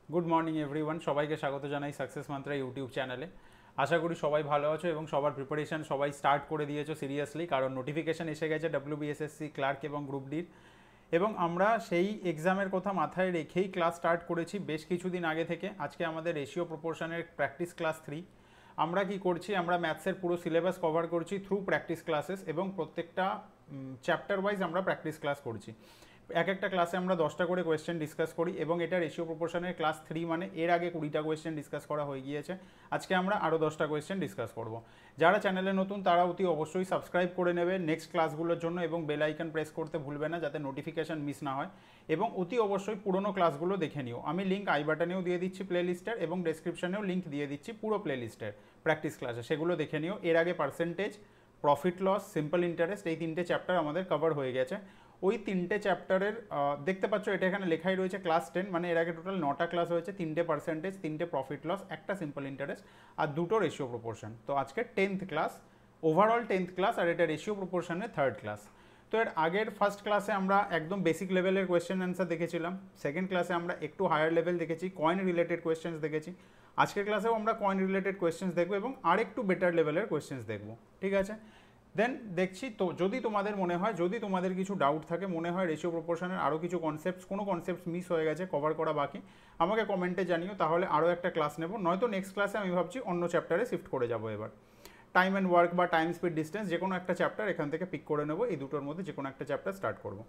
Good morning everyone, সবাইকে স্বাগত জানাই সাকসেস মান্ত্রা ইউটিউব চ্যানেলে। আশা করি সবাই ভালো আছো এবং সবার প্রিপারেশন সবাই স্টার্ট করে দিয়েছো সিরিয়াসলি, কারণ নোটিফিকেশান এসে গেছে ডব্লিউবিএসএসসি ক্লার্ক এবং গ্রুপ ডির। এবং আমরা সেই এক্সামের কথা মাথায় রেখেই ক্লাস স্টার্ট করেছি বেশ কিছুদিন আগে থেকে। আজকে আমাদের রেশিও প্রপোর্শনের প্র্যাকটিস ক্লাস 3। আমরা কি করছি, আমরা ম্যাথসের পুরো সিলেবাস কভার করছি থ্রু প্র্যাকটিস ক্লাসেস, এবং প্রত্যেকটা চ্যাপ্টার ওয়াইজ আমরা প্র্যাকটিস ক্লাস করছি। এক একটা ক্লাসে আমরা 10টা করে কোয়েশ্চেন ডিসকাস করি, এবং এটা রেশিও প্রপোর্শনের ক্লাস 3, মানে এর আগে 20টা কোয়েশ্চেন ডিসকাস করা হয়ে গিয়েছে। আজকে আমরা আরও 10টা কোয়েশ্চেন ডিসকাস করব। যারা চ্যানেলে নতুন তারা অতি অবশ্যই সাবস্ক্রাইব করে নেবে নেক্সট ক্লাসগুলোর জন্য, এবং বেল আইকন প্রেস করতে ভুলবে না যাতে নোটিফিকেশান মিস না হয়। এবং অতি অবশ্যই পুরনো ক্লাসগুলো দেখে নিও। আমি লিঙ্ক আই বাটনেও দিয়ে দিচ্ছি প্লেলিস্টের, এবং ডেসক্রিপশনেও লিঙ্ক দিয়ে দিচ্ছি পুরো প্লেলিস্টের প্র্যাকটিস ক্লাসে, সেগুলো দেখে নিও। এর আগে percentage, profit loss, simple interest, এই 3টে চ্যাপ্টার আমাদের কভার হয়ে গেছে। ওই 3টে চ্যাপ্টারের দেখতে পাচ্ছ এটা এখানে লেখাই রয়েছে ক্লাস 10, মানে এর আগে টোটাল 9টা ক্লাস হয়েছে। 3টে পার্সেন্টেজ, 3টে প্রফিট লস, একটা সিম্পল ইন্টারেস্ট, আর 2টো রেশিও প্রপোর্শন। তো আজকে 10th class, overall 10th class, আর এটা রেশিও প্রপোর্শনের 3rd ক্লাস। তো এর আগের ফার্স্ট ক্লাসে আমরা একদম বেসিক লেভেলের কোয়েশ্চেন অ্যান্সার দেখেছিলাম। সেকেন্ড ক্লাসে আমরা একটু হায়ার লেভেল দেখেছি, কয়েন রিলেটেড কোয়েশ্চেন্স দেখেছি। আজকের ক্লাসেও আমরা কয়েন রিলেটেড কোয়েশ্চেন্স দেখবো, এবং আরেকটু বেটার লেভেলের কোয়েশ্চেন্স দেখবো। ঠিক আছে, দেন দেখছি তো যদি তোমাদের মনে হয়, যদি তোমাদের কিছু ডাউট থাকে, মনে হয় রেশিও প্রপোর্শনের আরও কিছু কনসেপ্টস, কোনো কনসেপ্টস মিস হয়ে গেছে, কভার করা বাকি, আমাকে কমেন্টে জানিও, তাহলে আরও একটা ক্লাস নেব। নয়তো নেক্সট ক্লাসে আমি ভাবছি অন্য চ্যাপ্টারে শিফট করে যাবো এবার। টাইম অ্যান্ড ওয়ার্ক বা টাইম স্পিড ডিস্টেন্স, যে কোনো একটা চ্যাপ্টার এখান থেকে পিক করে নেবো। এই দুটোর মধ্যে যে কোনো একটা চ্যাপ্টার স্টার্ট করবো।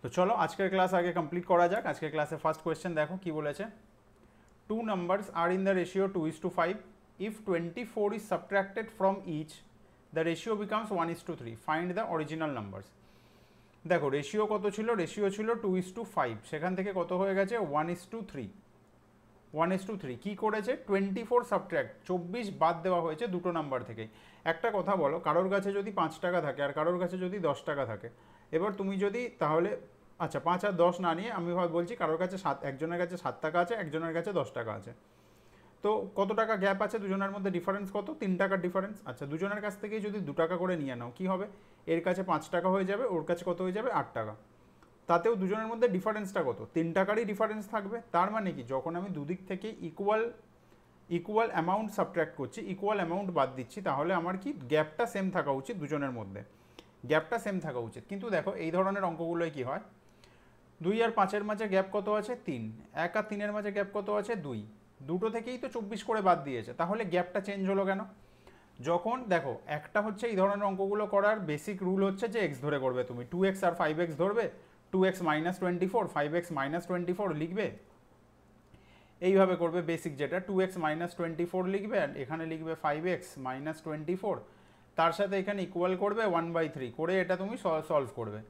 তো চলো আজকের ক্লাস আগে কমপ্লিট করা যাক। আজকের ক্লাসে ফার্স্ট কোয়েশ্চেন দেখো কি বলেছে। Two numbers are in the ratio 2:5. If 24 is subtracted from each, the ratio becomes 1:3. Find the original numbers. দেখো রেশিও কত ছিল, রেশিও ছিল 2:5, সেখান থেকে কত হয়ে গেছে 1:3। 1:3 কী করেছে, 24 সাবট্র্যাক্ট, 24 বাদ দেওয়া হয়েছে দুটো নাম্বার থেকেই। একটা কথা বলো, কারোর কাছে যদি 5 টাকা থাকে আর কারোর কাছে যদি 10 টাকা থাকে, এবার তুমি যদি তাহলে, আচ্ছা 5 আর 10 না নিয়ে আমি বলছি কারোর কাছে একজনের কাছে 7 টাকা আছে, একজনের কাছে 10 টাকা আছে। তো কত টাকা গ্যাপ আছে দুজনের মধ্যে, ডিফারেন্স কত, 3 টাকার ডিফারেন্স। আচ্ছা দুজনের কাছ থেকেই যদি 2 টাকা করে নিয়ে নাও, কি হবে, এর কাছে 5 টাকা হয়ে যাবে, ওর কাছে কত হয়ে যাবে 8 টাকা। তাতেও দুজনের মধ্যে ডিফারেন্সটা কত, 3 টাকারই ডিফারেন্স থাকবে। তার মানে কি, যখন আমি দুদিক থেকে ইকুয়াল অ্যামাউন্ট সাবট্র্যাক্ট করছি, ইকুয়াল অ্যামাউন্ট বাদ দিচ্ছি, তাহলে আমার কি গ্যাপটা সেম থাকা উচিত দুজনের মধ্যে, গ্যাপটা সেম থাকা উচিত। কিন্তু দেখো এই ধরনের অঙ্কগুলোয় কি হয়, 2 আর 5-এর মাঝে গ্যাপ কত আছে 3, 1 আর 3-এর মাঝে গ্যাপ কত আছে 2, দুটো থেকেই তো 24 করে বাদ দিয়েছে, তাহলে গ্যাপটা চেঞ্জ হলো কেন? যখন দেখো একটা হচ্ছে এই ধরনের অঙ্কগুলো করার বেসিক রুল হচ্ছে যে এক্স ধরে করবে, তুমি 2x আর 5x ধরবে, 2x মাইনাস 24, 5x মাইনাস 24 লিখবে, এইভাবে করবে বেসিক, যেটা 2x মাইনাস 24 লিখবে, আর এখানে লিখবে 5x মাইনাস 24, তার সাথে এখানে ইকুয়াল করবে 1/3 করে, এটা তুমি সলভ করবে।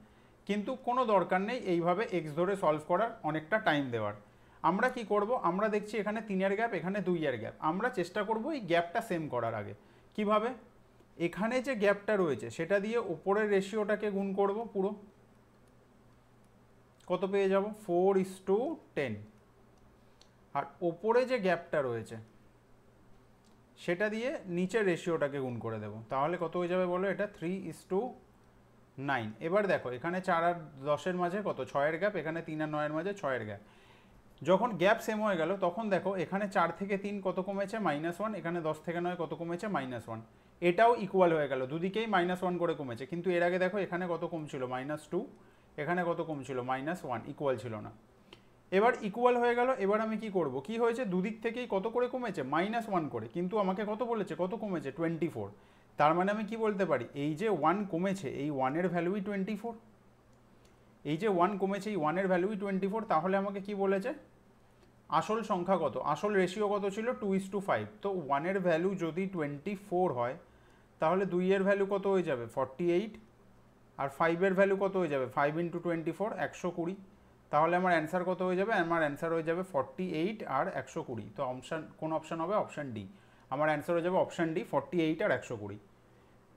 কিন্তু কোনো দরকার নেই এইভাবে এক্স ধরে সলভ করার, অনেকটা টাইম দেওয়ার। আমরা কি করব, আমরা দেখছি এখানে 3-এর গ্যাপ, এখানে 2-এর গ্যাপ, আমরা চেষ্টা করব এই গ্যাপটা সেম করার আগে। কিভাবে, এখানে যে গ্যাপটা রয়েছে সেটা দিয়ে উপরের রেশিওটাকে গুণ করব পুরো, কত পেয়ে যাব 4:10, আর ওপরে যে গ্যাপটা রয়েছে সেটা দিয়ে নিচের রেশিওটাকে গুণ করে দেবো, তাহলে কত হয়ে যাবে বলো, এটা 3:9। এবার দেখো এখানে 4 আর 10-এর মাঝে কত 6-এর গ্যাপ, এখানে 3 আর 9-এর মাঝে 6-এর গ্যাপ। যখন গ্যাপ সেম হয়ে গেল তখন দেখো এখানে 4 থেকে 3 কত কমেছে -1, এখানে 10 থেকে 9 কত কমেছে -1, এটাও ইকুয়াল হয়ে গেল, দুদিকেই -1 করে কমেছে। কিন্তু এর আগে দেখো এখানে কত কমছিল -2, এখানে কত কমছিল -1, ইকুয়াল ছিল না। এবার ইকুয়াল হয়ে গেল, এবার আমি কি করব, কি হয়েছে, দুদিক থেকেই কত করে কমেছে -1 করে, কিন্তু আমাকে কত বলেছে, কত কমেছে 24। তার মানে আমি কি বলতে পারি, এই যে 1 কমেছে, এই 1-এর ভ্যালুই 24, এই যে 1 কমেছে এই 1-এর ভ্যালুই 24। তাহলে আমাকে কি বলেছে, আসল সংখ্যা কত, আসল রেশিও কত ছিল 2:5। তো 1-এর ভ্যালু যদি 24 হয়, তাহলে 2-এর ভ্যালু কত হয়ে যাবে 48, আর 5-এর ভ্যালু কত হয়ে যাবে 5 × 24 120। তাহলে আমার অ্যান্সার কত হয়ে যাবে, আমার অ্যান্সার হয়ে যাবে 48 আর 120। তো অপশান কোন অপশান হবে, অপশান ডি। আমার অ্যান্সার হয়ে যাবে অপশান ডি, 48 আর 120।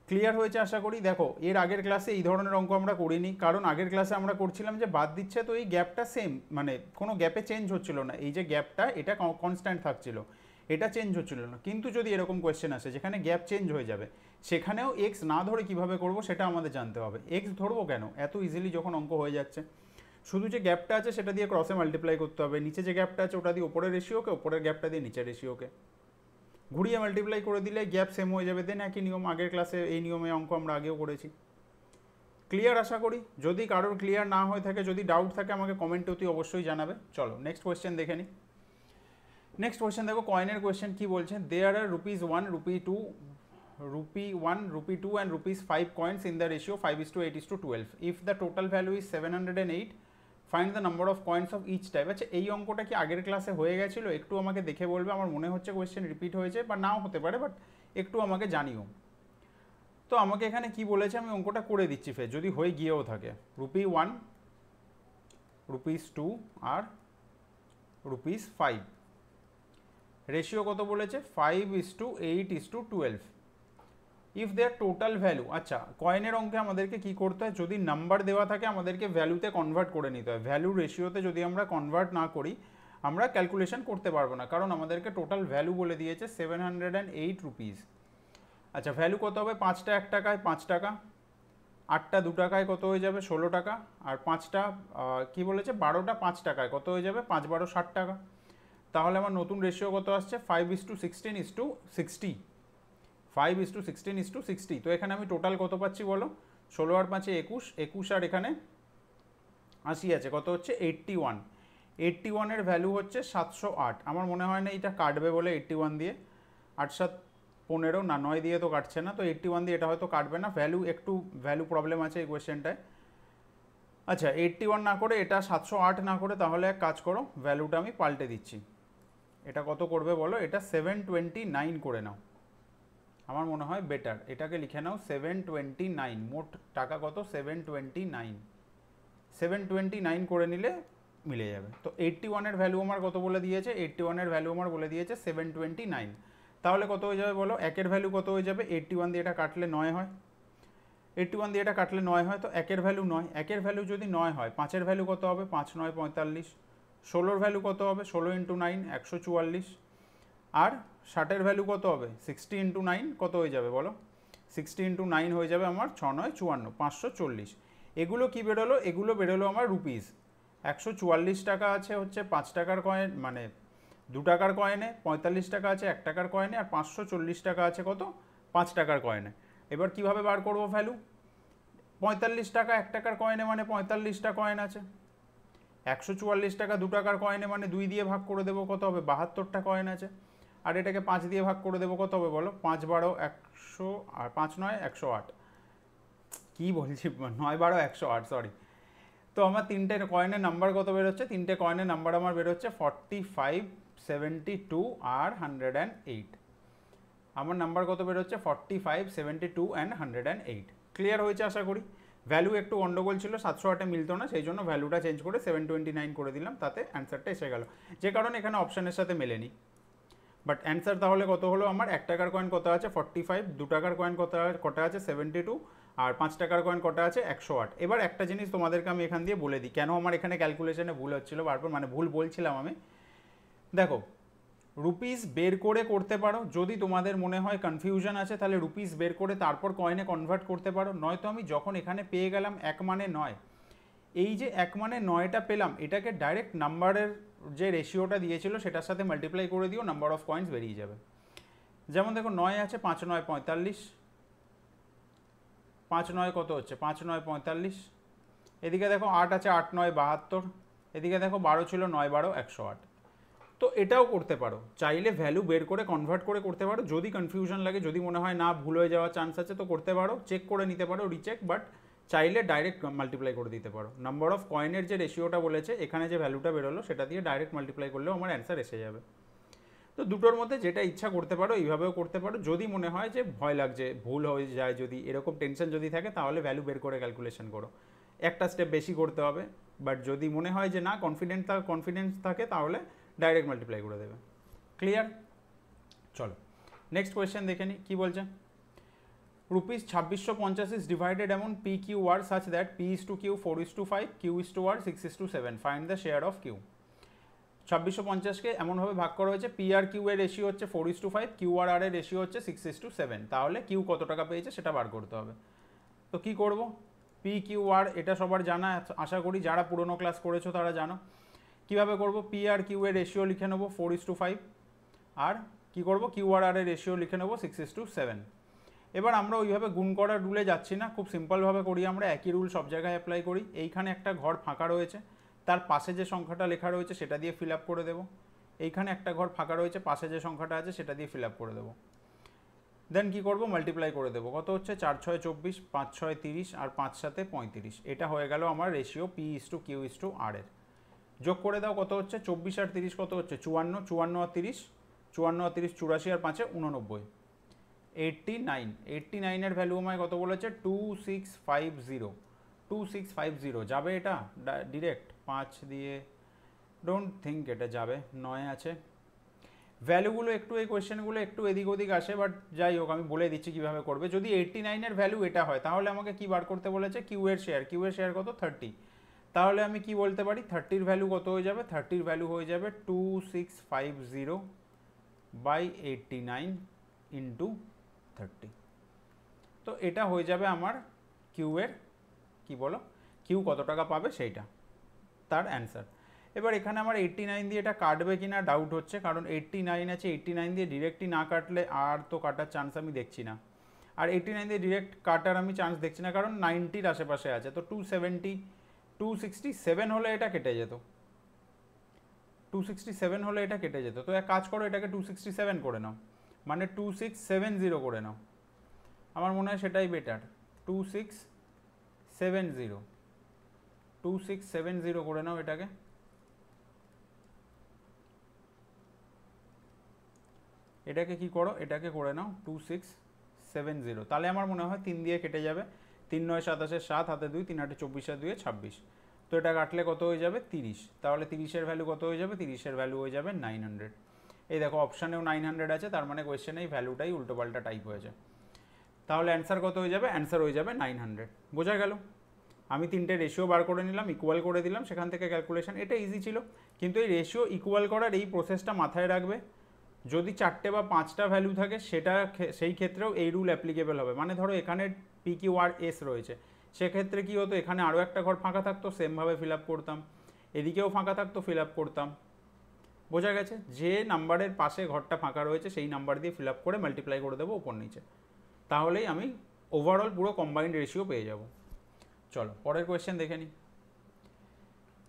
ক্লিয়ার হয়েছে আশা করি। দেখো এর আগের ক্লাসে এই ধরনের অঙ্ক আমরা করিনি, কারণ আগের ক্লাসে আমরা করছিলাম যে বাদ দিচ্ছে, তো এই গ্যাপটা সেম, মানে কোনো গ্যাপে চেঞ্জ হচ্ছিল না, এই যে গ্যাপটা এটা কনস্ট্যান্ট থাকছিল, এটা চেঞ্জ হচ্ছিল না। কিন্তু যদি এরকম কোয়েশ্চেন আসে যেখানে গ্যাপ চেঞ্জ হয়ে যাবে, সেখানেও এক্স না ধরে কিভাবে করব সেটা আমাদের জানতে হবে। এক্স ধরবো কেন, এত ইজিলি যখন অঙ্ক হয়ে যাচ্ছে। শুধু যে গ্যাপটা আছে সেটা দিয়ে ক্রসে মাল্টিপ্লাই করতে হবে, নিচে যে গ্যাপটা আছে ওটা দিয়ে ওপরের রেশিওকে, ওপরের গ্যাপটা দিয়ে নিচের রেশিওকে ঘুরিয়ে মাল্টিপ্লাই করে দিলে গ্যাপ সেম হয়ে যাবে। দেন একই নিয়ম, আগের ক্লাসে এই নিয়মে অঙ্ক আমরা আগেও করেছি। ক্লিয়ার আশা করি। যদি কারোর ক্লিয়ার না হয়ে থাকে, যদি ডাউট থাকে আমাকে কমেন্টে অতি অবশ্যই জানাবে। চলো নেক্সট কোয়েশ্চেন দেখে নিই। নেক্সট কোয়েশ্চেন দেখো, কয়েনের কোয়েশ্চেন কি বলছে। দেয়ার আর ₹1, ₹2 and ₹5 coins in the ratio 5:8:12. If the total value is 708, find the number of coins of each type. আচ্ছা, এই অঙ্কটা কি আগের ক্লাসে হয়ে গেছিলো? একটু আমাকে দেখে বলবে। আমার মনে হচ্ছে কোয়েশ্চেন রিপিট হয়েছে, বা নাও হতে পারে, বাট একটু আমাকে জানিও। তো আমাকে এখানে কি বলেছে আমি অঙ্কটা করে দিচ্ছি ফের, যদি হয়ে গিয়েও থাকে। ₹1, ₹2 আর ₹5। রেশিও কত বলেছে? 5:8:12. ইফ দেয়ার টোটাল ভ্যালু, আচ্ছা কয়েনের অঙ্কে আমাদেরকে কি করতে হয়, যদি নাম্বার দেওয়া থাকে আমাদেরকে ভ্যালুতে কনভার্ট করে নিতে হয়। ভ্যালু রেশিওতে যদি আমরা কনভার্ট না করি আমরা ক্যালকুলেশন করতে পারবো না, কারণ আমাদেরকে টোটাল ভ্যালু বলে দিয়েছে ₹708। আচ্ছা, ভ্যালু কত হবে? 5টা 1 টাকায় 5 টাকা, 8টা 2 টাকায় কত হয়ে যাবে? 16 টাকা, আর 5টা কি বলেছে 12টা 5 টাকায় কত হয়ে যাবে? 5 12 60 টাকা। তাহলে আমার নতুন রেশিও কত আসছে? 5:16:60। 5:16:60। তো এখানে আমি টোটাল কত পাচ্ছি বলো? 16 আর 5 21, 21 আর এখানে 80 আছে, কত হচ্ছে? 81। 81 এর ভ্যালু হচ্ছে 708। আমার মনে হয় না এটা কাটবে বলে 81 দিয়ে। 8 7 15 না, 9 দিয়ে তো কাটছে না, তো 81 দিয়ে এটা হয়তো কাটবে না। ভ্যালু প্রবলেম আছে এই কোয়েশ্চেনটায়। আচ্ছা, 81 না করে এটা 708 না করে তাহলে এক কাজ করো, ভ্যালুটা আমি পাল্টে দিচ্ছি। এটা কত করবে বলো? এটা 729 করে নাও, আমার মনে হয় বেটার। এটাকে লিখে নাও 729। মোট টাকা কত? 729। 729 করে নিলে মিলে যাবে। তো 81 এর ভ্যালু আমার কত বলে দিয়েছে? 81 এর ভ্যালু আমার বলে দিয়েছে 729। তাহলে কত হয়ে যাবে বলো? একের ভ্যালু কত হয়ে যাবে? 81 দিয়ে এটা কাটলে 9 হয়। 81 দিয়ে এটা কাটলে 9 হয়, তো একের ভ্যালু 9। একের ভ্যালু যদি 9 হয়, 5-এর ভ্যালু কত হবে? 5 9 45। 16-র ভ্যালু কত হবে? 16 × 9 144। আর 60-এর ভ্যালু কত হবে? 60 × 9 কত হয়ে যাবে বলো? 60 × 9 হয়ে যাবে আমার 6 9 54, 540। এগুলো কি বেরোলো? এগুলো বেরোলো আমার রুপিস। 144 টাকা আছে হচ্ছে 5 টাকার কয়েন, মানে 2 টাকার কয়েনে, 45 টাকা আছে 1 টাকার কয়েনে, আর 540 টাকা আছে কত? 5 টাকার কয়েনে। এবার কিভাবে বার করবো ভ্যালু? 45 টাকা 1 টাকার কয়েনে মানে 45টা কয়েন আছে। 144 টাকা 2 টাকার কয়েনে মানে 2 দিয়ে ভাগ করে দেবো, কত হবে? 72টা কয়েন আছে। আর এটাকে 5 দিয়ে ভাগ করে দেবো, কত হবে বলো? 5 12 100, আর 5 9 108। কী বলছি, 9 12 108, সরি। তো আমার তিনটে কয়েনের নাম্বার কত বেরোচ্ছে? তিনটে কয়েনের নাম্বার আমার বেরোচ্ছে 45, 72 আর 108। আমার নাম্বার কত বেরোচ্ছে? 45, 72 অ্যান্ড 108। ক্লিয়ার হয়েছে আশা করি। ভ্যালু একটু গন্ডগোল ছিল, 708-এ মিলতো না, সেই জন্য ভ্যালুটা চেঞ্জ করে 729 করে দিলাম, তাতে অ্যান্সারটা এসে গেল। যে কারণে এখানে অপশানের সাথে মেলেনি। বাট অ্যান্সার তাহলে কত হলো আমার? 1 টাকার কয়েন কত আছে? 45, 2 টাকার কয়েন কটা আছে? 72, আর 5 টাকার কয়েন কটা আছে? 108। এবার একটা জিনিস তোমাদেরকে আমি এখান দিয়ে বলে দিই, কেন আমার এখানে ক্যালকুলেশনে ভুল হচ্ছিলো বারবার, মানে ভুল বলছিলাম আমি। দেখো, রুপিস বের করে করতে পারো, যদি তোমাদের মনে হয় কনফিউশন আছে তাহলে রুপিস বের করে তারপর কয়েনে কনভার্ট করতে পারো। নয়তো আমি যখন এখানে পেয়ে গেলাম 1 মানে 9, এই যে 1 মানে 9টা পেলাম, এটাকে ডাইরেক্ট নাম্বারের যে রেশিওটা দিয়েছিল সেটার সাথে মাল্টিপ্লাই করে দিও, নাম্বার অফ কয়েন্স বেরিয়ে যাবে। যেমন দেখো 9 আছে, 5 9 45, 5 9 কত হচ্ছে? 5 9 45। এদিকে দেখো 8 আছে, 8 9 72। এদিকে দেখো 12 ছিল, 9 12 108। তো এটাও করতে পারো, চাইলে ভ্যালু বের করে কনভার্ট করে করতে পারো। যদি কনফিউশন লাগে, যদি মনে হয় না ভুল হয়ে যাওয়ার চান্স আছে, তো করতে পারো, চেক করে নিতে পারো, রিচেক। বাট চাইলে ডাইরেক্ট মাল্টিপ্লাই করে দিতে পারো। নাম্বার অফ কয়েনের যে রেশিওটা বলেছে, এখানে যে ভ্যালুটা বেরোলো সেটা দিয়ে ডাইরেক্ট মাল্টিপ্লাই করলেও আমার অ্যান্সার এসে যাবে। তো দুটোর মধ্যে যেটা ইচ্ছা করতে পারো, এইভাবেও করতে পারো। যদি মনে হয় যে ভয় লাগছে, ভুল হয়ে যায়, যদি এরকম টেনশন যদি থাকে, তাহলে ভ্যালু বের করে ক্যালকুলেশন করো, একটা স্টেপ বেশি করতে হবে। বাট যদি মনে হয় যে না, কনফিডেন্স থাকে, তাহলে ডাইরেক্ট মাল্টিপ্লাই করে দেবে। ক্লিয়ার? চলো নেক্সট কোয়েশ্চেন দেখে নিই কী বলছে। Rupees 2650 is divided among P, Q, R such that P is to Q 4:5, Q is to R 6:7. Find the share of Q. 2650-কে এমনভাবে ভাগ করা হয়েছে, পি আর কিউ এর রেশিও হচ্ছে 4:5, কিউ আর আর এর রেশিও হচ্ছে 6:7। তাহলে কিউ কত টাকা পেয়েছে সেটা বার করতে হবে। তো কি করব? পি কিউ আর এটা সবার জানা, আশা করি যারা পুরোনো ক্লাস করেছো তারা জানো। কীভাবে করব, পি আর কিউ এর রেশিও লিখে নেবো 4:5, আর কী করবো কিউ আর আর এর রেশিও লিখে নেবো 6:7। এবার আমরা ওইভাবে গুণ করার রুলে যাচ্ছি না, খুব সিম্পলভাবে করি, আমরা একই রুল সব জায়গায় অ্যাপ্লাই করি। এইখানে একটা ঘর ফাঁকা রয়েছে, তার পাশে যে সংখ্যাটা লেখা রয়েছে সেটা দিয়ে ফিল আপ করে দেবো। এইখানে একটা ঘর ফাঁকা রয়েছে, পাশে যে সংখ্যাটা আছে সেটা দিয়ে ফিল আপ করে দেবো। দেন কী করবো, মাল্টিপ্লাই করে দেবো। কত হচ্ছে, 4 6 24, 5 6 30, আর 5 7 35। এটা হয়ে গেল আমার রেশিও P/Q/R এর। যোগ করে দাও, কত হচ্ছে, 24 আর 30 কত হচ্ছে, 54, 54 আর 30, 54 আর 30 84, আর 5 89, 89। 89 এর ভ্যালু আমায় কত বলেছে, 2650। 2650 যাবে এটা ডিরেক্ট 5 দিয়ে? ডোন্ট থিঙ্ক এটা যাবে, 9 আছে। ভ্যালুগুলো একটু, এই কোয়েশ্চেনগুলো একটু এদিক ওদিক আসে, বাট যাই হোক আমি বলে দিচ্ছি কীভাবে করবে। যদি 89 এর ভ্যালু এটা হয় তাহলে আমাকে কি বার করতে বলেছে, কিউ এর শেয়ার। কিউ এর শেয়ার কত, 30। তাহলে আমি কি বলতে পারি, 30-র ভ্যালু কত হয়ে যাবে, 30-র ভ্যালু হয়ে যাবে 2650/89 ইন্টু 30। তো এটা হয়ে যাবে আমার কিউ এর, কি বলো, কিউ কত টাকা পাবে সেইটা, তার অ্যান্সার। এবার এখানে আমার 89 দিয়ে এটা কাটবে কিনা ডাউট হচ্ছে, কারণ 89 আছে, 89 দিয়ে ডিরেক্টই না কাটলে আর তো কাটার চান্স আমি দেখছি না। আর 89 দিয়ে ডিরেক্ট কাটার আমি চান্স দেখছি না, কারণ 90-র আশেপাশে আছে। তো 270, 267 হলে এটা কেটে যেত, 267 হলে এটা কেটে যেত। তো এক কাজ করো, এটাকে 267 করে নাও, মানে 2670 করে নাও। আমার মনে হয় সেটাই বেটার, 2670, 2670 করে নাও এটাকে। এটাকে কি করো, এটাকে করে নাও 2670। তাহলে আমার মনে হয় 3 দিয়ে কেটে যাবে, 3 9 27, 7 হাতে 2, 3 8 24, 2 26। তো এটা কাটলে কত হয়ে যাবে, 30। তাহলে 30-এর ভ্যালু কত হয়ে যাবে, 30-এর ভ্যালু হয়ে যাবে 900। এই দেখো অপশানেও 900 আছে, তার মানে কোয়েশ্চেনে এই ভ্যালুটাই উল্টোপাল্টা টাইপ হয়েছে। তাহলে অ্যান্সার কত হয়ে যাবে, অ্যান্সার হয়ে যাবে 900। বোঝা গেল? আমি 3টে রেশিও বার করে নিলাম, ইকুয়াল করে দিলাম, সেখান থেকে ক্যালকুলেশন। এটা ইজি ছিল, কিন্তু এই রেশিও ইকুয়াল করার এই প্রসেসটা মাথায় রাখবে। যদি 4টে বা 5টা ভ্যালু থাকে সেটা, সেই ক্ষেত্রেও এই রুল অ্যাপ্লিকেবল হবে। মানে ধরো এখানে PQRS রয়েছে, সেক্ষেত্রে কী হতো, এখানে আরও একটা ঘর ফাঁকা থাকতো, সেমভাবে ফিল আপ করতাম, এদিকেও ফাঁকা থাকতো, ফিল আপ করতাম। বোঝা গেছে? যে নাম্বারের পাশে ঘরটা ফাঁকা রয়েছে সেই নাম্বার দিয়ে ফিল আপ করে মাল্টিপ্লাই করে দেবো ওপর নিচে, তাহলেই আমি ওভারঅল পুরো কম্বাইন্ড রেশিও পেয়ে যাব। চলো পরের কোয়েশ্চেন দেখে নিই।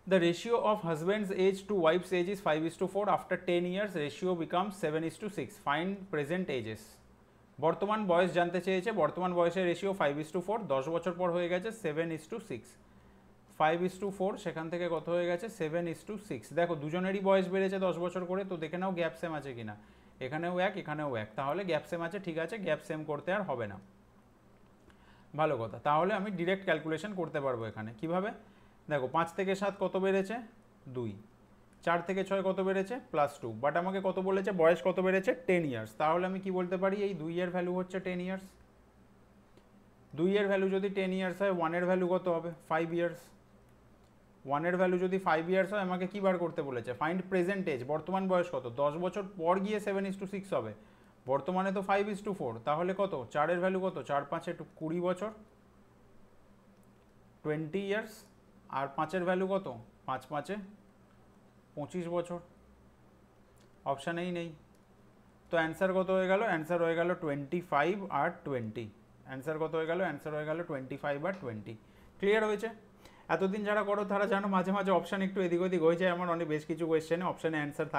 The ratio of husband's age to wife's age is 5:4. After 10 years, ratio becomes 7:6. Find present ages. বর্তমান বয়স জানতে চেয়েছে, বর্তমান বয়সের রেশিও 5:4, 10 বছর পর হয়ে গেছে 7:6। 5:4 সেখান থেকে কত হয়ে গেছে, 7:6। দেখো দুজনেরই বয়স বেড়েছে 10 বছর করে, তো দেখে নাও গ্যাপ সেম আছে কিনা। এখানেও এক, এখানেও এক, তাহলে গ্যাপ সেম আছে, ঠিক আছে, গ্যাপ সেম করতে আর হবে না। ভালো কথা, তাহলে আমি ডিরেক্ট ক্যালকুলেশন করতে পারবো এখানে। কিভাবে, দেখো 5 থেকে 7 কত বেড়েছে, 2, 4 থেকে 6 কত বেড়েছে, +2, বাট আমাকে কত বলেছে, বয়স কত বেড়েছে, 10 ইয়ার্স। তাহলে আমি কি বলতে পারি, এই 2 এর ভ্যালু হচ্ছে 10 ইয়ার্স। 2 এর ভ্যালু যদি 10 ইয়ার্স হয়, 1 এর ভ্যালু কত হবে, 5 ইয়ার্স। 1 এর ভ্যালু যদি 5 ইয়ার্স হয়, আমাকে কি বার করতে বলেছে, ফাইন্ড প্রেজেন্ট এজ, বর্তমান বয়স কত। 10 বছর পর গিয়ে 7:6 হবে, বর্তমানে তো 5:4, তাহলে কত, 4 এর ভ্যালু কত, 4 5 20 বছর, 20 ইয়ার্স। আর 5 এর ভ্যালু কত, 5 5 25 বছর। অপশানেই নেই, তো অ্যান্সার কত হয়ে গেল, অ্যান্সার হয়ে গেল 25 আর 20। অ্যান্সার কত হয়ে গেল, অ্যান্সার হয়ে গেল 25 আর 20। ক্লিয়ার হয়েছে? এতদিন যারা করো তারা জানো মাঝে মাঝে অপশান একটু এদিক ওদিক হয়ে যায়। আমার অনেক বেশ কিছু কোয়েশ্চেনে অপশানে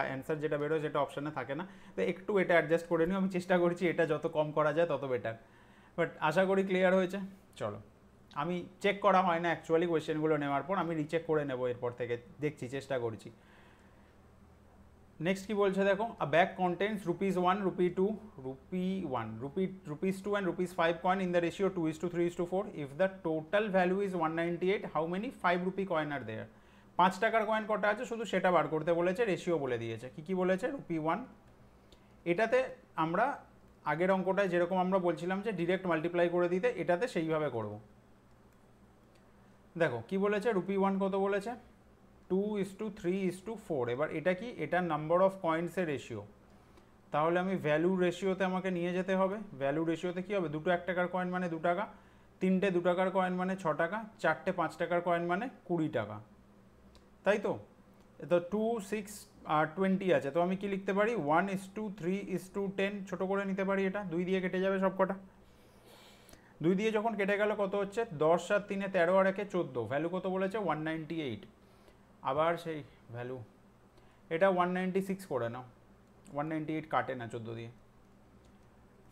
অ্যান্সার যেটা বেরোয় সেটা অপশানে থাকে না, তো একটু এটা অ্যাডজাস্ট করে নিও। আমি চেষ্টা করছি এটা যত কম করা যায় তত বেটার, বাট আশা করি ক্লিয়ার হয়েছে। চলো, আমি চেক করা হয় না অ্যাকচুয়ালি কোয়েশ্চেনগুলো নেওয়ার পর, আমি রিচেক করে নেবো এরপর থেকে, দেখছি, চেষ্টা করছি। নেক্সট কি বলছে দেখো, আ bag contains ₹1, ₹2, ₹1, ₹2 and ₹5 coin in the ratio 2:3:4. If the total value is 198, how many 5 rupee coin are there? 5 টাকার কয়েন কটা আছে শুধু সেটা বার করতে বলেছে, রেশিও বলে দিয়েছে। কি কি বলেছে, ₹1। এটাতে আমরা আগের অঙ্কটায় যেরকম আমরা বলছিলাম যে ডিরেক্ট মাল্টিপ্লাই করে দিতে, এটাতে সেইভাবে করব। দেখো কি বলেছে, ₹1 কত বলেছে, 2:3:4। এবার এটা কি, এটা নাম্বার অফ কয়েন্সের রেশিও, তাহলে আমি ভ্যালু রেশিওতে আমাকে নিয়ে যেতে হবে। ভ্যালু রেশিওতে কী হবে, দুটো 1 টাকার কয়েন মানে 2 টাকা, তিনটে 2 টাকার কয়েন মানে 6 টাকা, চারটে 5 টাকার কয়েন মানে 20 টাকা, তাই তো? তো 2, 6 আর 20 আছে, তো আমি কি লিখতে পারি 1:3:10, ছোট করে নিতে পারি, এটা 2 দিয়ে কেটে যাবে সব কটা। 2 দিয়ে যখন কেটে গেল কত হচ্ছে, 10 আর 3 13 আর 1 14, ভ্যালু কত বলেছে 198। আবার সেই ভ্যালু, এটা 196 করে নাও, 198 কাটে না 14 দিয়ে।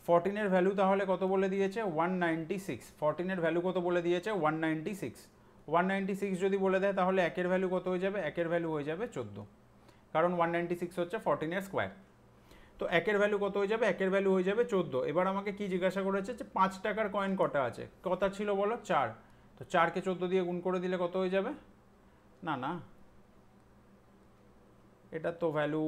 14 এর ভ্যালু তাহলে কত বলে দিয়েছে 196, 14 এর ভ্যালু কত বলে দিয়েছে 196, 196 যদি বলে দেয় তাহলে একের ভ্যালু কত হয়ে যাবে, একের ভ্যালু হয়ে যাবে 14, কারণ 196 হচ্ছে 14 এর স্কোয়ার। তো একের ভ্যালু কত হয়ে যাবে, একের ভ্যালু হয়ে যাবে 14। এবার আমাকে কি জিজ্ঞাসা করেছে যে 5 টাকার কয়েন কটা আছে, কটা ছিল বলো 4, তো 4কে 14 দিয়ে গুণ করে দিলে কত হয়ে যাবে, না না এটা তো ভ্যালু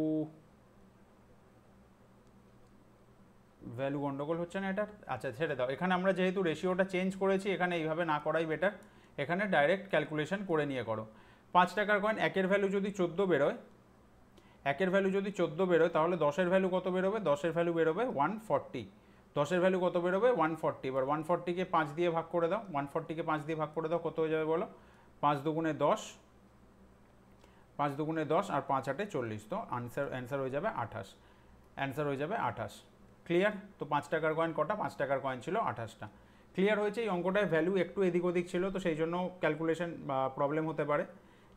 গন্ডগোল হচ্ছে না এটা, আচ্ছা ছেড়ে দাও। এখানে আমরা যেহেতু রেশিওটা চেঞ্জ করেছি, এখানে এইভাবে না করাই বেটার, এখানে ডাইরেক্ট ক্যালকুলেশন করে নিয়ে করো। 5 টাকার কয়েন একের ভ্যালু যদি 14 বেরোয়, একের ভ্যালু যদি 14 বেরোয়, তাহলে 10-এর ভ্যালু কত বেরোবে, 10-এর ভ্যালু বেরোবে 140, 10-এর ভ্যালু কত বেরোবে 140। এবার 140কে 5 দিয়ে ভাগ করে দাও, 140কে 5 দিয়ে ভাগ করে দাও, কত হয়ে যাবে বলো, 5 দুগুণে 10, 5 দুগুণে 10 আর 5 8 40, তো অ্যান্সার হয়ে যাবে 28, অ্যান্সার হয়ে যাবে 28। ক্লিয়ার? তো 5 টাকার কয়েন কটা, 5 টাকার কয়েন ছিল 28টা। ক্লিয়ার হয়েছে? এই অঙ্কটায় ভ্যালু একটু এদিক ওদিক ছিল, তো সেই জন্য ক্যালকুলেশন প্রবলেম হতে পারে।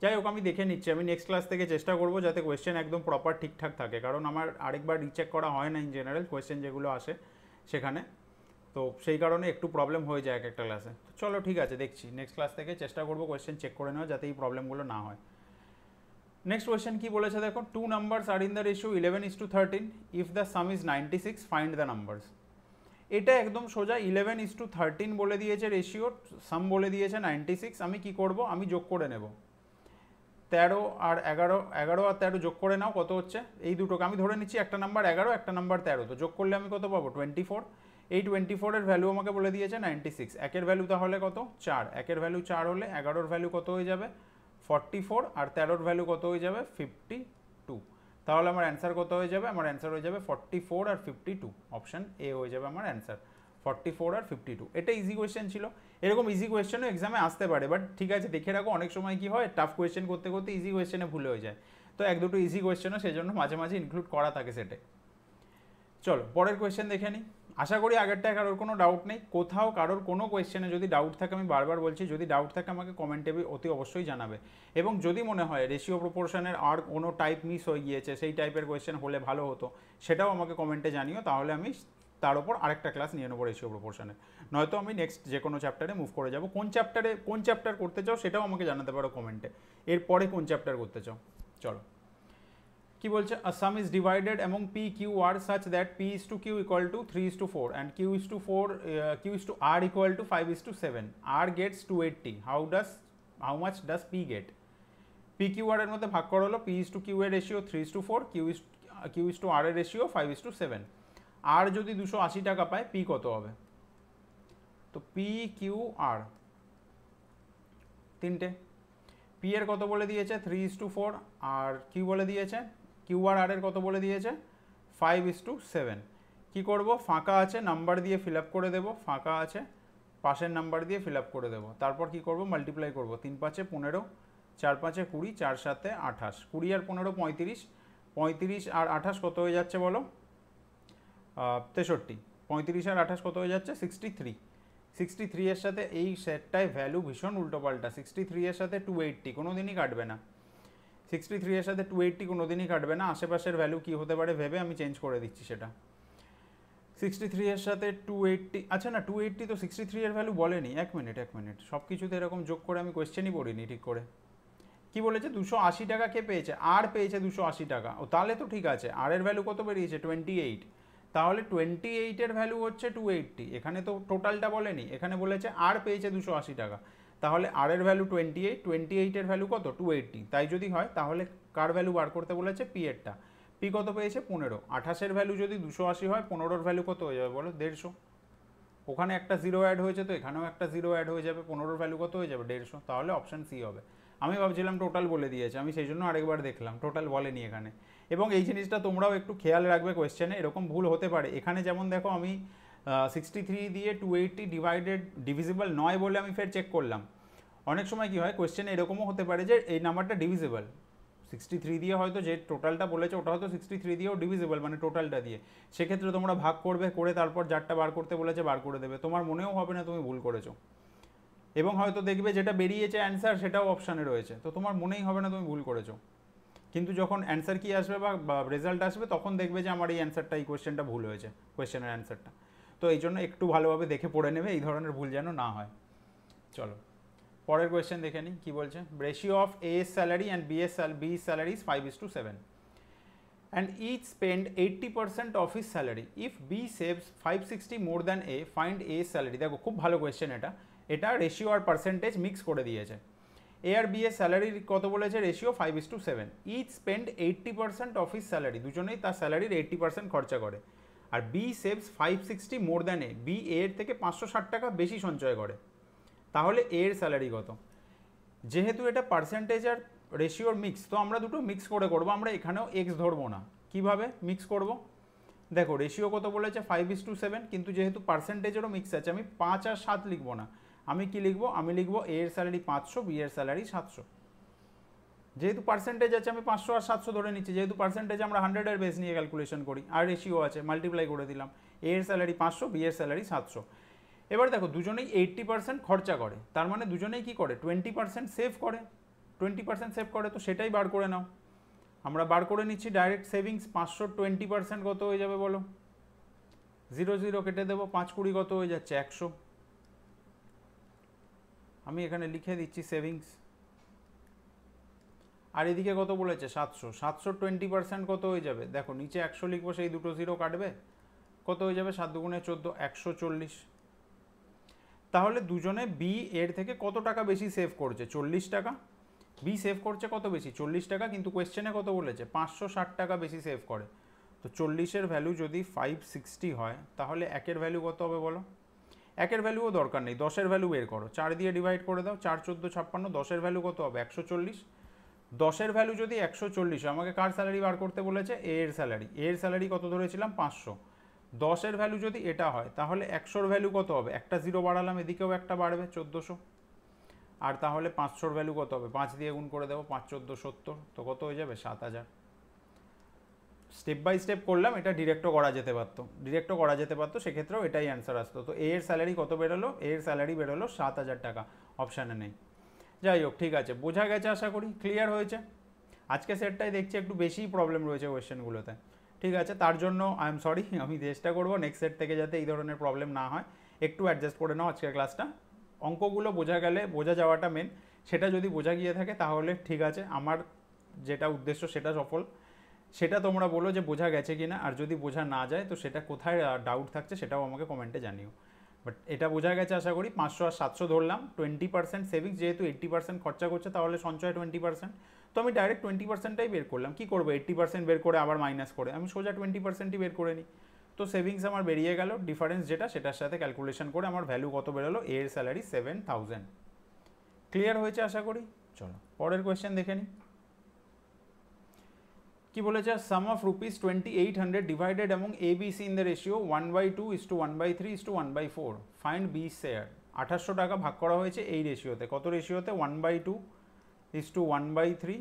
যাই হোক, আমি দেখে নিচ্ছি, আমি নেক্সট ক্লাস থেকে চেষ্টা করবো যাতে কোয়েশ্চেন একদম প্রপার ঠিকঠাক থাকে, কারণ আমার আরেকবার রিচেক করা হয় না ইন জেনারেল কোয়েশ্চেন যেগুলো আসে সেখানে, তো সেই কারণে একটু প্রবলেম হয়ে যায় এক একটা ক্লাসে। তো চলো ঠিক আছে, দেখছি নেক্সট ক্লাস থেকে চেষ্টা করবো কোয়েশ্চেন চেক করে নেওয়া যাতে এই প্রবলেমগুলো না হয়। নেক্সট কোয়েশ্চেন কি বলেছে দেখো, 2 numbers are in the ratio 11:13, if the sum is 96 find the numbers। এটা একদম সোজা, 11:13 বলে দিয়েছে রেশিও, সাম বলে দিয়েছে 96, আমি কি করব, আমি যোগ করে নেব 13 আর 11, 11 আর 13 যোগ করে নাও, কত হচ্ছে, এই দুটোকে আমি ধরে নিচ্ছি একটা নাম্বার 11 একটা নাম্বার 13, তো যোগ করলে আমি কত পাবো 24, এই 24 এর ভ্যালু আমাকে বলে দিয়েছে 96, একের ভ্যালু তাহলে কত 4, একের ভ্যালু 4 হলে 11-র ভ্যালু কত হয়ে যাবে 44 আর 13-র ভ্যালু কত হয়ে যাবে 52, তাহলে আমার অ্যান্সার কত হয়ে যাবে, আমার অ্যান্সার হয়ে যাবে 44 আর 52, অপশন এ হয়ে যাবে আমার অ্যান্সার 44 আর 52। এটা ইজি কোয়েশ্চেন ছিল, এরকম ইজি কোয়েশ্চেনও এক্সামে আসতে পারে, বাট ঠিক আছে দেখে রাখো, অনেক সময় কি হয় টাফ কোয়েশ্চেন করতে করতে ইজি কোয়েশ্চেনে ভুল হয়ে যায়, তো এক দুটো ইজি কোয়েশ্চেনও সেই জন্য মাঝে মাঝে ইনক্লুড করা থাকে সেটে। চলো পরের কোয়েশ্চেন দেখে নিই। আশা করি আগেরটায় কারোর কোনো ডাউট নেই, কোথাও কারোর কোনো কোয়েশ্চেনে যদি ডাউট থাকে, আমি বারবার বলছি যদি ডাউট থাকে আমাকে কমেন্টে অতি অবশ্যই জানাবে, এবং যদি মনে হয় রেশিও প্রপোর্শনের আর কোনো টাইপ মিস হয়ে গিয়েছে, সেই টাইপের কোয়েশ্চেন হলে ভালো হতো, সেটাও আমাকে কমেন্টে জানিও, তাহলে আমি তার উপর আরেকটা ক্লাস নিয়ে নেবো রেশিও প্রপোর্শনে, নয়তো আমি নেক্সট যে কোনো চ্যাপ্টারে মুভ করে যাব। কোন চ্যাপ্টার করতে চাও সেটাও আমাকে জানাতে পারো কমেন্টে, এরপরে কোন চ্যাপ্টার করতে চাও। চলো কি বলছে, a sum is divided among p q r such that p is to q equal to 3:4 and q is to r equal to 5:7, r gets 280, how much does p get? p q r এর মধ্যে ভাগ করা হলো, p is to q এর ratio 3:4, q is to r এর ratio 5:7, r যদি 280 টাকা পায় p কত হবে, তো p q r তিনটে, p এর কত বলে দিয়েছে 3:4 আর q বলে দিয়েছে, q আর r এর কত বলে দিয়েছে 5:7, কি করব, ফাঁকা আছে নাম্বার দিয়ে ফিল আপ করে দেবো, ফাঁকা আছে পাশের নাম্বার দিয়ে ফিল আপ করে দেবো, তারপর কি করব মাল্টিপ্লাই করব, 3 5 15, 4 5 20, 4 7 28, 20 আর 15 35, 35 আর 28 কত হয়ে যাচ্ছে বলো 63, 35 আর 28 কত হয়ে যাচ্ছে 63, 63 এর সাথে এই সেটটায় ভ্যালু ভীষণ উল্টোপাল্টা, 63 এর সাথে 280 কোনো দিনই কাটবে না, 63 এর সাথে 280 কোনো দিনই কাটবে না, আশেপাশের ভ্যালু কি হতে পারে ভেবে আমি চেঞ্জ করে দিচ্ছি সেটা, 63 এর সাথে 280, আচ্ছা না 280 তো 63 এর ভ্যালু বলেনি, এক মিনিট সব কিছুতে এরকম যোগ করে আমি কোয়েশ্চেনই পড়িনি ঠিক করে, কি বলেছে 280 টাকা কে পেয়েছে, আর পেয়েছে 280 টাকা, ও তাহলে তো ঠিক আছে, আর এর ভ্যালু কত বেরিয়েছে 28, তাহলে 28 এর ভ্যালু হচ্ছে 280, এখানে তো টোটালটা বলেনি, এখানে বলেছে আর পেয়েছে 280 টাকা, তাহলে আর এর ভ্যালু 28 এর ভ্যালু কত 280, তাই যদি হয় তাহলে কার ভ্যালু বার করতে বলেছে পি এরটা, পি কত পেয়েছে 15, 28 এর ভ্যালু যদি 280 হয় 15 এর ভ্যালু কত হয়ে যাবে বলো 150, ওখানে একটা জিরো অ্যাড হয়েছে তো এখানেও একটা জিরো অ্যাড হয়ে যাবে, 15 এর ভ্যালু কত হয়ে যাবে 150, তাহলে অপশন সি হবে। আমি ভাবছিলাম টোটাল বলে দিয়েছে, আমি সেই জন্য আরেকবার দেখলাম টোটাল বলেনি এখানে, এবং এই জিনিসটা তোমরাও একটু খেয়াল রাখবে কোয়েশ্চেনে, এরকম ভুল হতে পারে, এখানে যেমন দেখো আমি 63 দিয়ে 280 ডিভিজিবল নয় বলে আমি ফের চেক করলাম। অনেক সময় কি হয় কোয়েশ্চেনে এরকমও হতে পারে যে এই নাম্বারটা ডিভিজিবল, 63 দিয়ে হয়তো যে টোটালটা বলেছে ওটা হয়তো 63 দিয়েও ডিভিজিবল, মানে টোটালটা দিয়ে। সেক্ষেত্রে তোমরা ভাগ করবে, করে তারপর যারটা বার করতে বলেছে বার করে দেবে, তোমার মনেও হবে না তুমি ভুল করেছো। এবং হয়তো দেখবে যেটা বেরিয়েছে অ্যান্সার সেটাও অপশানে রয়েছে, তো তোমার মনেই হবে না তুমি ভুল করেছো। কিন্তু যখন অ্যান্সার কি আসবে বা রেজাল্ট আসবে তখন দেখবে যে আমার এই অ্যান্সারটা, এই কোয়েশ্চেনটা ভুল হয়েছে, কোয়েশ্চেনের অ্যান্সারটা। তো এই জন্য একটু ভালোভাবে দেখে পড়ে নেবে, এই ধরনের ভুল যেন না হয়। চলো পরের কোয়েশ্চেন দেখে নিই কী বলছে। Ratio of A salary and B salary is 5:7 and each spend 80% of his salary. If B saves 560 more than A, find A salary. দেখো খুব ভালো কোয়েশ্চেন এটা রেশিও আর পার্সেন্টেজ মিক্স করে দিয়েছে। এ আর বি এর স্যালারি কত বলেছে, ratio 5:7। Each spend 80% of his salary, দুজনেই তার স্যালারির 80% খরচা করে। আর B saves 560 more than A, B এর থেকে 560 টাকা বেশি সঞ্চয় করে। তাহলে এর স্যালারি কত? যেহেতু এটা পার্সেন্টেজ আর রেশিওর মিক্স, তো আমরা দুটো মিক্স করে করবো, আমরা এখানেও এক্স ধরবো না। কিভাবে মিক্স করব? দেখো রেশিও কত বলেছে 5:7, কিন্তু যেহেতু পার্সেন্টেজেরও মিক্স আছে, আমি 5 আর 7 লিখবো না, আমি কি লিখবো, আমি লিখবো এ এর স্যালারি 500, বি এর স্যালারি 700। যেহেতু পার্সেন্টেজ আছে আমি 500 আর 700 ধরে নিচ্ছি, যেহেতু পার্সেন্টেজ আমরা 100 এর বেস নিয়ে ক্যালকুলেশন করি, আর রেশিও আছে মাল্টিপ্লাই করে দিলাম, এ এর স্যালারি 500, বি এর স্যালারি 700। এবার দেখো দুজনেই 80% খরচা করে, তার মানে দুজনেই কি করে 20% সেভ করে, 20% সেভ করে, তো সেটাই বার করে নাও। আমরা বার করে নিচ্ছি ডাইরেক্ট সেভিংস, 500 20% কত হয়ে যাবে বলো, 0 0 কেটে দেবো, 5 20 কত হয়ে যাচ্ছে 100। আমি এখানে লিখে দিচ্ছি সেভিংস। আর এদিকে কত বলেছে 700, 700 20% কত হয়ে যাবে, দেখো নিচে 100 লিখবো, সেই দুটো জিরো কাটবে, কত হয়ে যাবে 7 দুগুণে 14, 140। তাহলে দুজনে বি এর থেকে কত টাকা বেশি সেভ করছে, 40 টাকা। বি সেভ করছে কত বেশি, 40 টাকা, কিন্তু কোয়েশ্চেনে কত বলেছে 560 টাকা বেশি সেভ করে। তো 40-এর ভ্যালু যদি 560 হয়, তাহলে একের ভ্যালু কত হবে বলো? একের ভ্যালুও দরকার নেই, 10-এর ভ্যালু বের করো, 4 দিয়ে ডিভাইড করে দাও, 4 14 56, 10-এর ভ্যালু কত হবে 140। 10-এর ভ্যালু যদি 140, আমাকে কার স্যালারি বার করতে বলেছে, এ এর স্যালারি। এর স্যালারি কত ধরেছিলাম 500। 10-এর ভ্যালু যদি এটা হয়, তাহলে 100-র ভ্যালু কত হবে, একটা জিরো বাড়ালাম, এদিকেও একটা বাড়বে 1400। আর তাহলে 500-র ভ্যালু কত হবে, 5 দিয়ে গুণ করে দেবো, 5 14 70, তো কত হয়ে যাবে 7000। স্টেপ বাই স্টেপ করলাম, এটা ডিরেক্টও করা যেতে পারতো, সেক্ষেত্রেও এটাই অ্যান্সার আসতো। তো এর স্যালারি কত বেরোলো, এর স্যালারি বেরোলো 7000 টাকা, অপশানে নেই। যাই হোক ঠিক আছে, বোঝা গেছে, আশা করি ক্লিয়ার হয়েছে। আজকে সেটটাই দেখছি একটু বেশিই প্রবলেম রয়েছে কোয়েশ্চেনগুলোতে, ঠিক আছে, তার জন্য আই এম সরি। আমি চেষ্টা করবো নেক্সট সেট থেকে যাতে এই ধরনের প্রবলেম না হয়, একটু অ্যাডজাস্ট করে নাও আজকের ক্লাসটা। অঙ্কগুলো বোঝা যাওয়াটা মেন, সেটা যদি বোঝা গিয়ে থাকে তাহলে ঠিক আছে, আমার যেটা উদ্দেশ্য সেটা সফল। সেটা তোমরা বলো যে বোঝা গেছে কিনা, আর যদি বোঝা না যায় তো সেটা কোথায় ডাউট থাকছে সেটাও আমাকে কমেন্টে জানিও। বাট এটা বোঝা গেছে আশা করি। 500 আর 700 ধরলাম, 20% সেভিংস, যেহেতু 80% খরচা করছে তাহলে সঞ্চয় 20%, তো আমি ডাইরেক্ট 20%টাই বের করলাম। কি করবো 80% বের করে আবার মাইনাস করে, আমি সোজা 20%ই বের করে নিই। তো সেভিংস আমার বেরিয়ে গেল, ডিফারেন্স যেটা সেটার সাথে ক্যালকুলেশন করে আমার ভ্যালু কত বেরোলো, এর স্যালারি 7000। ক্লিয়ার হয়েছে আশা করি। চলো পরের কোয়েশ্চেন দেখে নিই কি বলেছে। Sum of rupees 2800 divided among A B C in the ratio 1/2 1/3 1/4, find B share. 2800 টাকা ভাগ করা হয়েছে এই রেশিওতে, কত রেশিওতে, 1/2 1/3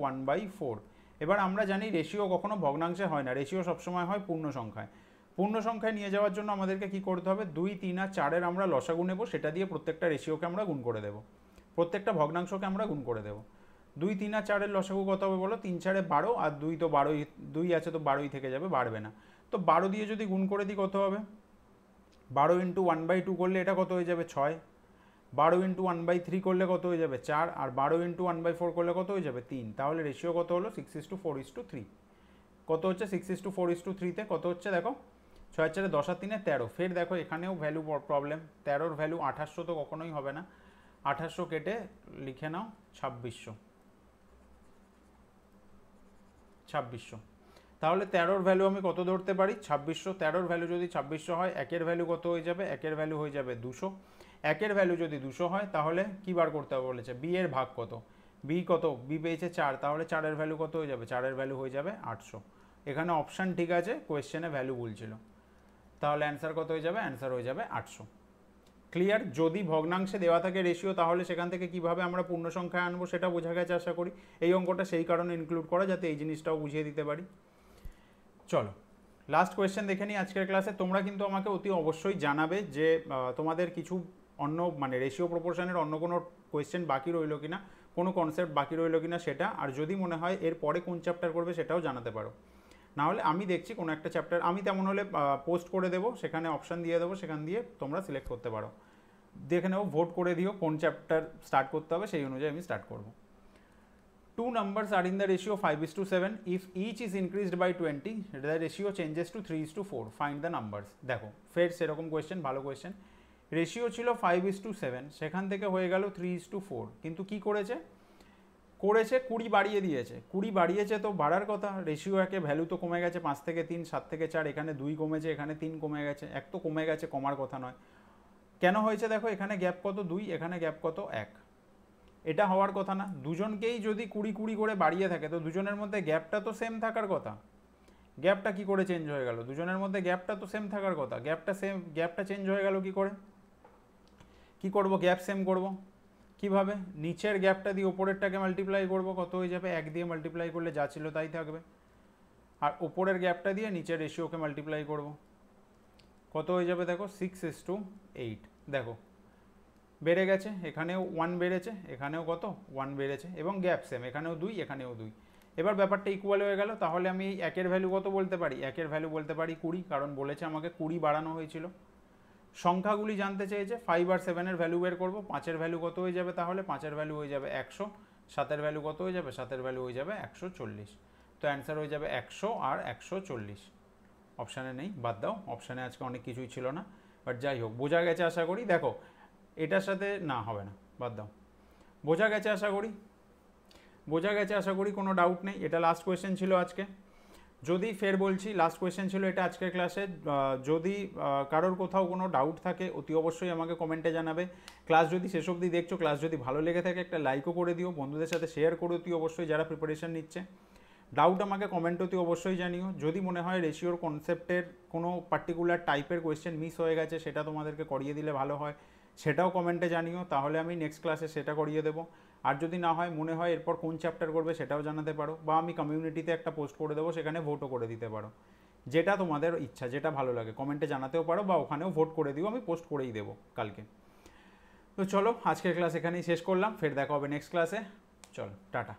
1/4। এবার আমরা জানি রেশিও কখনো ভগ্নাংশে হয় না, রেশিও সবসময় হয় পূর্ণ সংখ্যায়। পূর্ণ সংখ্যায় নিয়ে যাওয়ার জন্য আমাদেরকে কি করতে হবে, 2 3 আর 4-এর আমরা লসাগু নেব, সেটা দিয়ে প্রত্যেকটা রেশিওকে আমরা গুণ করে দেবো, প্রত্যেকটা ভগ্নাংশকে আমরা গুণ করে দেবো। 2 3 আর 4-এর লসাগু কত হবে বলো, 3 4 12, আর 2 তো 12ই, 2 আছে তো 12ই থেকে যাবে, বাড়বে না। তো 12 দিয়ে যদি গুণ করে দিই কত হবে, 12 × 1/2 করলে এটা কত হয়ে যাবে 6, 12 × 1/3 করলে কত হয়ে যাবে 4, আর 12 × 1/4 করলে কত হয়ে যাবে 3। তাহলে রেশিও কত হলো 6:4:3। কত হচ্ছে 6:4:3-তে কত হচ্ছে দেখো, 6 4 10 আর 3 13। ফের দেখো এখানেও ভ্যালু প্রবলেম, 13-র ভ্যালু 2800 তো কখনোই হবে না, 2800 কেটে লিখে নাও 2600। তাহলে 13-র ভ্যালু আমি কত ধরতে পারি 2600। 13-র ভ্যালু যদি 2600 হয়, একের ভ্যালু কত হয়ে যাবে, একের ভ্যালু হয়ে যাবে 200। একের ভ্যালু যদি 200 হয় তাহলে কি বার করতে হবে বলেছে, বি এর ভাগ কত, বি কত, বি পেয়েছে 4, তাহলে 4-এর ভ্যালু কত হয়ে যাবে, 4-এর ভ্যালু হয়ে যাবে 800। এখানে অপশান ঠিক আছে, কোয়েশ্চেনে ভ্যালু ভুল ছিল। তাহলে অ্যান্সার কত হয়ে যাবে? অ্যান্সার হয়ে যাবে 800। ক্লিয়ার? যদি ভগ্নাংশে দেওয়া থাকে রেশিও, তাহলে সেখান থেকে কিভাবে আমরা পূর্ণ সংখ্যায় আনবো সেটা বোঝা গেছে আশা করি। এই অঙ্কটা সেই কারণে ইনক্লুড করা, যাতে এই জিনিসটাও বুঝিয়ে দিতে পারি। চলো লাস্ট কোয়েশ্চেন দেখে নিই আজকের ক্লাসে। তোমরা কিন্তু আমাকে অতি অবশ্যই জানাবে যে তোমাদের কিছু অন্য মানে রেশিও প্রপোর্শনের অন্য কোনো কোয়েশ্চেন বাকি রইলো কিনা, কোনো কনসেপ্ট বাকি রইলো কিনা সেটা, আর যদি মনে হয় এর পরে কোন চ্যাপ্টার করবে সেটাও জানাতে পারো। নাহলে আমি দেখছি কোনো একটা চ্যাপ্টার, আমি তেমন হলে পোস্ট করে দেবো, সেখানে অপশান দিয়ে দেবো, সেখান দিয়ে তোমরা সিলেক্ট করতে পারো। দেখে নেবো, ভোট করে দিও কোন চ্যাপ্টার স্টার্ট করতে হবে, সেই অনুযায়ী আমি স্টার্ট করবো। 2 numbers are in the ratio 5:7. If each is increased by 20, the ratio changes to 3:4. Find the numbers. দেখো ফের সেরকম কোয়েশ্চেন, ভালো কোয়েশ্চেন। রেশিও ছিল 5:7, সেখান থেকে হয়ে গেল 3:4, কিন্তু কি করেছে? 20 বাড়িয়ে দিয়েছে। 20 বাড়িয়েছে তো বাড়ার কথা, রেশিও একে ভ্যালু তো কমে গেছে 5 থেকে 3, 7 থেকে 4, এখানে 2 কমেছে, এখানে 3 কমে গেছে, 1 তো কমে গেছে, কমার কথা নয়। কেন হয়েছে দেখো, এখানে গ্যাপ কত 2, এখানে গ্যাপ কত 1। এটা হওয়ার কথা না। দুজনকেই যদি 20 করে বাড়িয়ে থাকে তো দুজনের মধ্যে গ্যাপটা তো সেম থাকার কথা। গ্যাপটা কি করে চেঞ্জ হয়ে গেল? দুজনের মধ্যে গ্যাপটা তো সেম থাকার কথা, গ্যাপটা চেঞ্জ হয়ে গেল কি করে? কি করব? গ্যাপ সেম করব কিভাবে? নিচের গ্যাপটা দিয়ে ওপরেরটাকে মাল্টিপ্লাই করব, কত হয়ে যাবে? 1 দিয়ে মাল্টিপ্লাই করলে যা ছিল তাই থাকবে। আর ওপরের গ্যাপটা দিয়ে নিচের রেশিওকে মাল্টিপ্লাই করব, কত হয়ে যাবে? দেখো 6:8। দেখো বেড়ে গেছে, এখানেও 1 বেড়েছে, এখানেও কত 1 বেড়েছে, এবং গ্যাপ সেম, এখানেও 2, এখানেও 2। এবার ব্যাপারটা ইকুয়াল হয়ে গেল। তাহলে আমি এই একের ভ্যালু কত বলতে পারি? একের ভ্যালু বলতে পারি 20, কারণ বলেছে আমাকে 20 বাড়ানো হয়েছিল। সংখ্যাগুলি জানতে চেয়েছে, 5 আর 7-এর ভ্যালু বের করবো। 5-এর ভ্যালু কত হয়ে যাবে? তাহলে 5-এর ভ্যালু হয়ে যাবে 100, 7-এর ভ্যালু কত হয়ে যাবে? 7-এর ভ্যালু হয়ে যাবে 140। তো অ্যান্সার হয়ে যাবে 100 আর 140। অপশানে নেই, বাদ দাও, অপশানে আজকে অনেক কিছুই ছিল না, বাট যাই হোক বোঝা গেছে আশা করি। দেখো এটার সাথে না হবে না, বাদ দাও। বোঝা গেছে আশা করি, বোঝা গেছে আশা করি, কোনো ডাউট নেই। এটা লাস্ট কোয়েশ্চেন ছিল আজকে। যদি ফের বলছি লাস্ট কোয়েশ্চেন ছিল এটা আজকের ক্লাসে। যদি কারোর কোথাও কোনো ডাউট থাকে অতি অবশ্যই আমাকে কমেন্টে জানাবে। ক্লাস যদি শেষ অবধি দেখছো, ক্লাস যদি ভালো লেগে থাকে একটা লাইকও করে দিও, বন্ধুদের সাথে শেয়ার করো অতি অবশ্যই যারা প্রিপারেশন নিচ্ছে। ডাউট আমাকে কমেন্ট অতি অবশ্যই জানিও। যদি মনে হয় রেশিওর কনসেপ্টের কোনো পার্টিকুলার টাইপের কোয়েশ্চেন মিস হয়ে গেছে, সেটা তোমাদেরকে করিয়ে দিলে ভালো হয়, সেটাও কমেন্টে জানিও, তাহলে আমি নেক্সট ক্লাসে সেটা করিয়ে দেবো। আর যদি না হয়, মনে হয় এরপর কোন চ্যাপ্টার করবে সেটাও জানাতে পারো, বা আমি কমিউনিটিতে একটা পোস্ট করে দেবো, সেখানে ভোটও করে দিতে পারো। যেটা তোমাদের ইচ্ছা, যেটা ভালো লাগে কমেন্টে জানাতেও পারো, বা ওখানেও ভোট করে দিও, আমি পোস্ট করেই দেবো কালকে। তো চলো আজকের ক্লাস এখানেই শেষ করলাম, ফের দেখা হবে নেক্সট ক্লাসে। চলো টাটা।